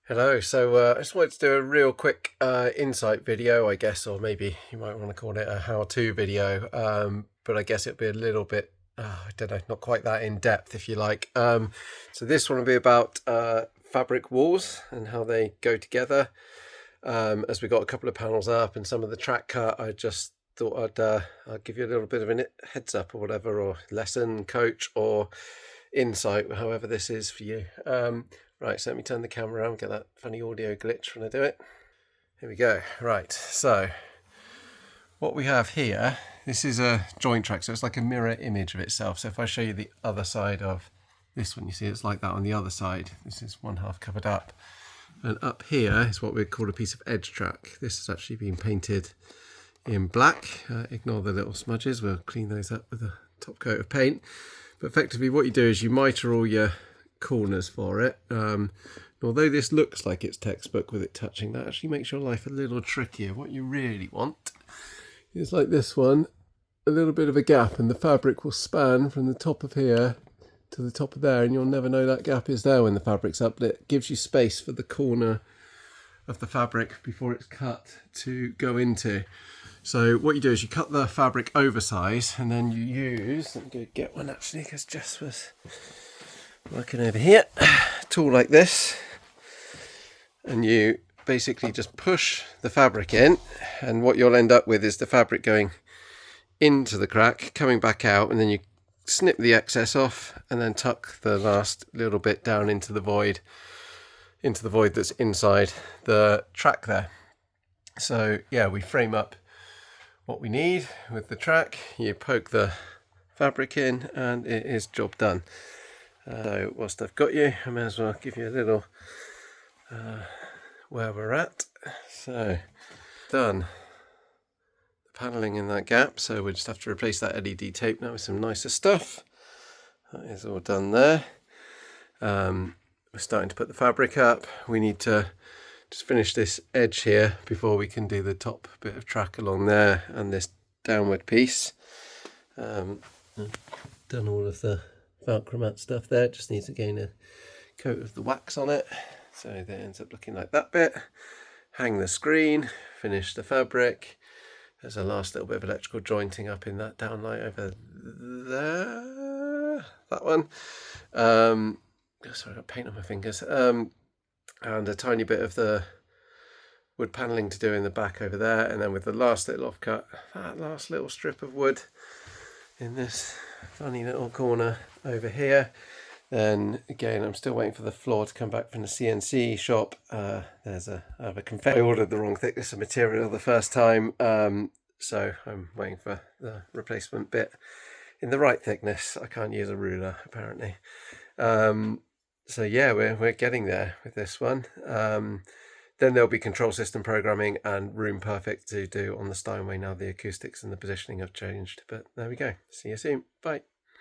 Hello, so I just wanted to do a real quick insight video, I guess, or maybe you might want to call it a how-to video, but I guess it'll be a little bit, I don't know, not quite that in-depth if you like. So this one will be about fabric walls and how they go together. As we got a couple of panels up and some of the track cut, I just thought I'd give you a little bit of a heads up or whatever, or lesson, coach, or insight, however this is for you. Right, so let me turn the camera around, get that funny audio glitch when I do it. Here we go. Right, so what we have here, this is a joint track, so it's like a mirror image of itself. So if I show you the other side of this one, you see it's like that on the other side. This is one half covered up. And up here is what we call a piece of edge track. This has actually been painted in black. Ignore the little smudges, we'll clean those up with a top coat of paint. But effectively what you do is you mitre all your corners for it. Although this looks like it's textbook with it touching, that actually makes your life a little trickier. What you really want is like this one, a little bit of a gap, and the fabric will span from the top of here to the top of there, and you'll never know that gap is there when the fabric's up. But it gives you space for the corner of the fabric before it's cut to go into. So what you do is you cut the fabric oversize, and then you use, let me go get one actually because Jess was working over here, a tool like this, and you basically just push the fabric in, and what you'll end up with is the fabric going into the crack, coming back out, and then you snip the excess off and then tuck the last little bit down into the void that's inside the track there. So yeah, we frame up what we need with the track, you poke the fabric in, and it is job done. So whilst I've got you, I may as well give you a little where we're at. So done the panelling in that gap, so we just have to replace that LED tape now with some nicer stuff. That is all done there. We're starting to put the fabric up. We need to just finish this edge here before we can do the top bit of track along there and this downward piece. Done all of the Velcro mat stuff there, just needs to gain a coat of the wax on it, so that ends up looking like that bit. Hang the screen, finish the fabric. There's a last little bit of electrical jointing up in that downlight over there, that one. Sorry, I got paint on my fingers. And a tiny bit of the wood panelling to do in the back over there, and then with the last little offcut, that last little strip of wood in this funny little corner over here. Then again, I'm still waiting for the floor to come back from the CNC shop. I have a confession. I ordered the wrong thickness of material the first time, so I'm waiting for the replacement bit in the right thickness. I can't use a ruler apparently. So yeah, we're getting there with this one. Then there'll be control system programming and room perfect to do on the Steinway now the acoustics and the positioning have changed. But there we go. See you soon. Bye.